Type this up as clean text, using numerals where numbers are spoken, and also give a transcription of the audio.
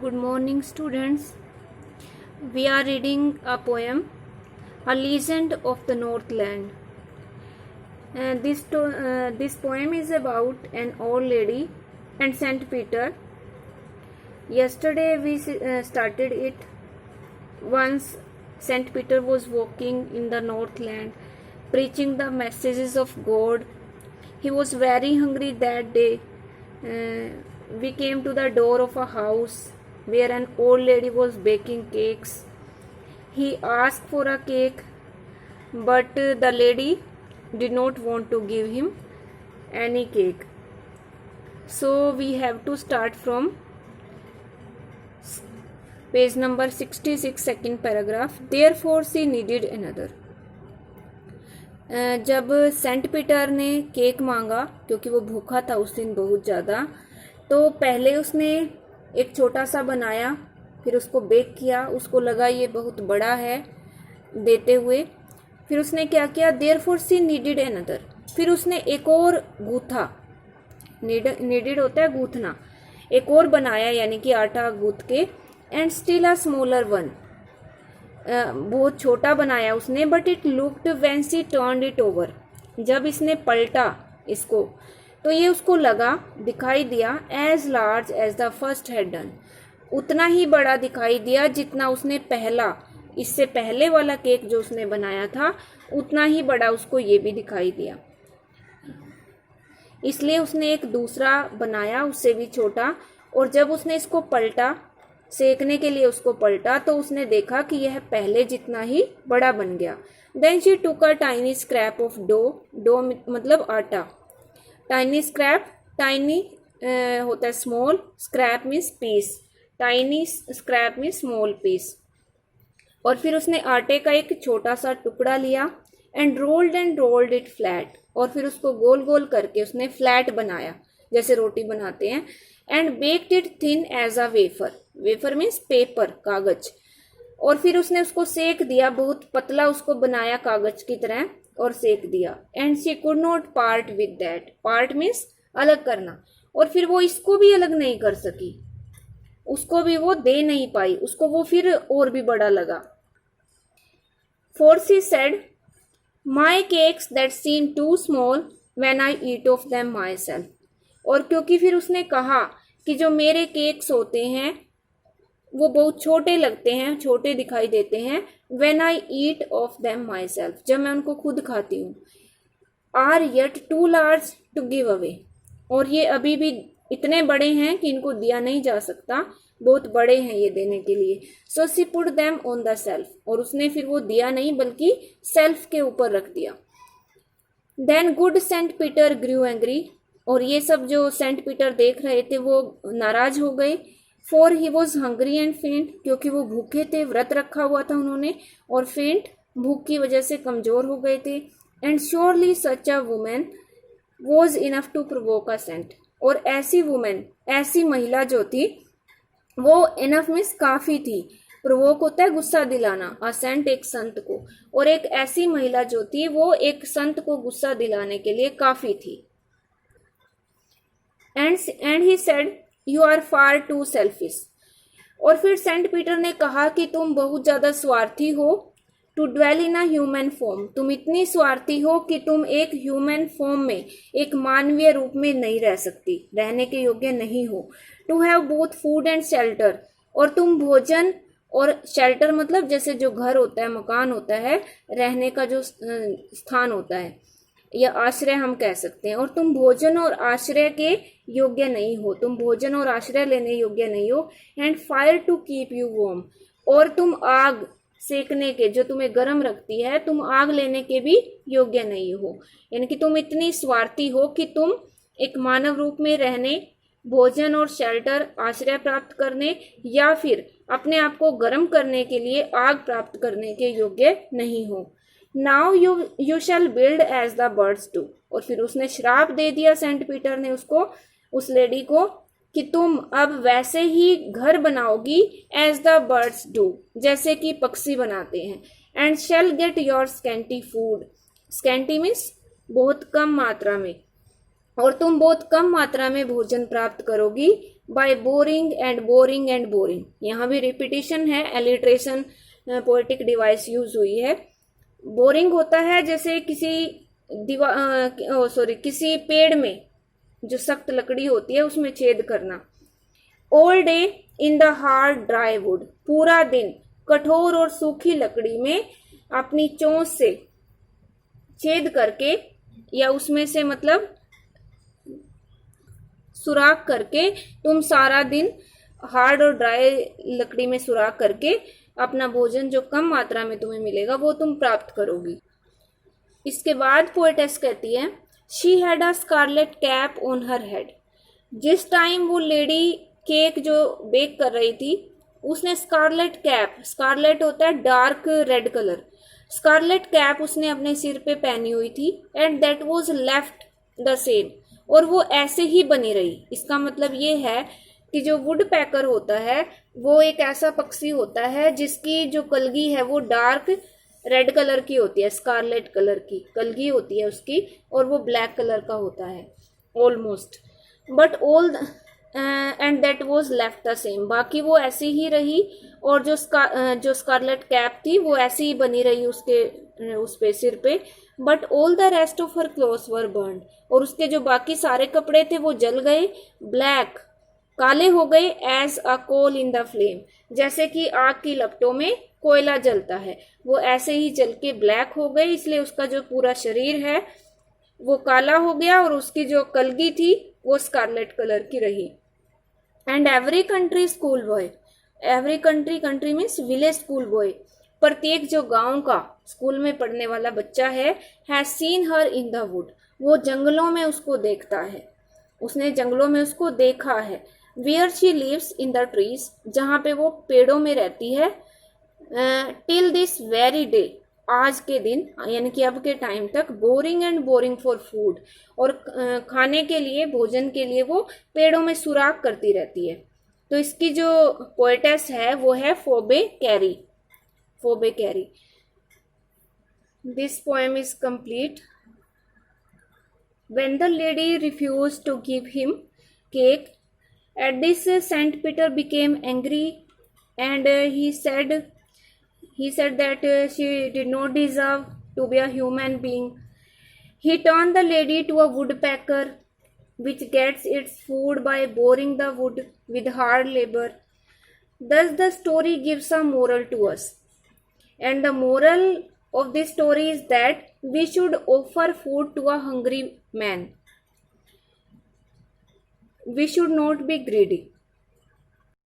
Good morning, students. We are reading a poem, A Legend of the Northland. This poem is about an old lady and Saint Peter. Yesterday we started it. Once Saint Peter was walking in the Northland, preaching the messages of God. He was very hungry that day. We came to the door of a house where an old lady was baking cakes. He asked for a cake, but the lady did not want to give him any cake. So we have to start from page number 66, second paragraph. Therefore she needed another. जब Saint Peter ने cake मांगा, क्योंकि वो भूखा था उस दिन बहुत ज़्यादा, तो पहले उसने एक छोटा सा बनाया, फिर उसको बेक किया. उसको लगा ये बहुत बड़ा है देते हुए. फिर उसने क्या किया, देयरफॉर शी नीडेड अनदर. फिर उसने एक और गूथा. नीडेड होता है गूथना. एक और बनाया, यानी कि आटा गूथ के. And still a smaller one. बहुत छोटा बनाया उसने. But it looked when she turned it over. जब इसने पलटा इसको, तो ये उसको लगा, दिखाई दिया, as large as the first had done. उतना ही बड़ा दिखाई दिया जितना उसने पहला, इससे पहले वाला केक जो उसने बनाया था, उतना ही बड़ा उसको ये भी दिखाई दिया. इसलिए उसने एक दूसरा बनाया, उससे भी छोटा. और जब उसने इसको पलटा, सेकने के लिए उसको पलटा, तो उसने देखा कि यह पहले जितना ही बड़ा बन गया. Then she took a tiny scrap of dough. Dough मतलब आटा. टाइनी स्क्रैप, टाइनी होता है small, scrap means piece. Tiny scrap means small piece. और फिर उसने आटे का एक छोटा सा टुकड़ा लिया. And rolled it flat. और फिर उसको गोल गोल करके उसने फ्लैट बनाया, जैसे रोटी बनाते हैं. And baked it thin as a wafer. Wafer means paper, कागज. और फिर उसने उसको सेक दिया, बहुत पतला उसको बनाया कागज की तरह और सेक दिया. And she could not part with that. Part means अलग करना. और फिर वो इसको भी अलग नहीं कर सकी, उसको भी वो दे नहीं पाई, उसको वो फिर और भी बड़ा लगा. For she said, my cakes that seem too small when I eat of them myself. और क्योंकि फिर उसने कहा कि जो मेरे केक्स होते हैं वो बहुत छोटे लगते हैं, छोटे दिखाई देते हैं. when I eat of them myself, जब मैं उनको खुद खाती हूँ. are yet too large to give away. और ये अभी भी इतने बड़े हैं कि इनको दिया नहीं जा सकता, बहुत बड़े हैं ये देने के लिए. So she put them on the self. और उसने फिर वो दिया नहीं बल्कि सेल्फ के ऊपर रख दिया. देन गुड सेंट पीटर ग्रू एंग्री. और ये सब जो सेंट पीटर देख रहे थे वो नाराज हो गए. For he was hungry and फेंट. क्योंकि वो भूखे थे, व्रत रखा हुआ था उन्होंने, और फेंट भूख की वजह से कमजोर हो गए थे. And surely such a women was enough to provoke a saint. और ऐसी वुमेन, ऐसी महिला जो थी, वो इनफ मीन्स काफी थी. प्रोवोक होता है गुस्सा दिलाना, असेंट एक संत को. और एक ऐसी महिला जो थी वो एक संत को गुस्सा दिलाने के लिए काफी थी. And he said, you are far too selfish. और फिर सेंट पीटर ने कहा कि तुम बहुत ज्यादा स्वार्थी हो. To dwell in a human form. तुम इतनी स्वार्थी हो कि तुम एक ह्यूमन फॉर्म में, एक मानवीय रूप में नहीं रह सकती, रहने के योग्य नहीं हो. To have both food and shelter. और तुम भोजन और शेल्टर मतलब जैसे जो घर होता है, मकान होता है, रहने का जो स्थान होता है, या आश्रय हम कह सकते हैं. और तुम भोजन और आश्रय के योग्य नहीं हो, तुम भोजन और आश्रय लेने योग्य नहीं हो. And fire to keep you warm. और तुम आग सेकने के, जो तुम्हें गर्म रखती है, तुम आग लेने के भी योग्य नहीं हो. यानी कि तुम इतनी स्वार्थी हो कि तुम एक मानव रूप में रहने, भोजन और शेल्टर, आश्रय प्राप्त करने, या फिर अपने आप को गर्म करने के लिए आग प्राप्त करने के योग्य नहीं हो. Now you shall build as the birds do. और फिर उसने श्राप दे दिया सेंट पीटर ने उसको, उस लेडी को, कि तुम अब वैसे ही घर बनाओगी, एज द बर्ड्स डू, जैसे कि पक्षी बनाते हैं. And shall get your scanty food. Scanty means बहुत कम मात्रा में. और तुम बहुत कम मात्रा में भोजन प्राप्त करोगी. By boring and boring and boring. यहाँ भी रिपीटिशन है, एलिट्रेशन पोएटिक डिवाइस यूज हुई है। बोरिंग होता है जैसे किसी पेड़ में जो सख्त लकड़ी होती है उसमें छेद करना। All day in the hard dry would, पूरा दिन कठोर और सूखी लकड़ी में अपनी चोंच से छेद करके या उसमें से मतलब सुराख करके तुम सारा दिन हार्ड और ड्राई लकड़ी में सुराख करके अपना भोजन जो कम मात्रा में तुम्हें मिलेगा वो तुम प्राप्त करोगी। इसके बाद पोएटेस कहती है she had a scarlet cap on her head. जिस टाइम वो लेडी केक जो बेक कर रही थी उसने स्कारलेट कैप, स्कारलेट होता है dark red colour, scarlet cap उसने अपने सिर पे पहनी हुई थी। And that was left the same, और वो ऐसे ही बनी रही। इसका मतलब ये है कि जो वुड पैकर होता है वो एक ऐसा पक्षी होता है जिसकी जो कलगी है वो डार्क रेड कलर की होती है, स्कारलेट कलर की कलगी होती है उसकी, और वो ब्लैक कलर का होता है almost. But all and that was left the same, बाकी वो ऐसी ही रही। और जो स्कारलेट कैप थी वो ऐसी ही बनी रही उस पे सिर पे। But all the rest of her clothes were burned, और उसके जो बाकी सारे कपड़े थे वो जल गए, ब्लैक काले हो गए, as a coal in the flame, जैसे कि आग की लपटों में कोयला जलता है, वो ऐसे ही जल के ब्लैक हो गए। इसलिए उसका जो पूरा शरीर है वो काला हो गया और उसकी जो कलगी थी वो स्कारलेट कलर की रही। And every country school boy, every country means village school boy, प्रत्येक जो गांव का स्कूल में पढ़ने वाला बच्चा है, has seen her in the wood, वो जंगलों में उसको देखता है, उसने जंगलों में उसको देखा है। Where she lives in the trees, जहाँ पे वो पेड़ों में रहती है। टिल दिस वेरी डे, आज के दिन यानी कि अब के टाइम तक, boring and boring for food, और खाने के लिए, भोजन के लिए वो पेड़ों में सुराख करती रहती है। तो इसकी जो पोएटेस है वो है Phoebe carry, Phoebe carry. This poem is complete. When the lady refused to give him cake, at this Saint Peter became angry, and he said that she did not deserve to be a human being. He turned the lady to a woodpecker, which gets its food by boring the wood with hard labor. Thus the story gives a moral to us, and the moral of this story is that we should offer food to a hungry man. We should not be greedy.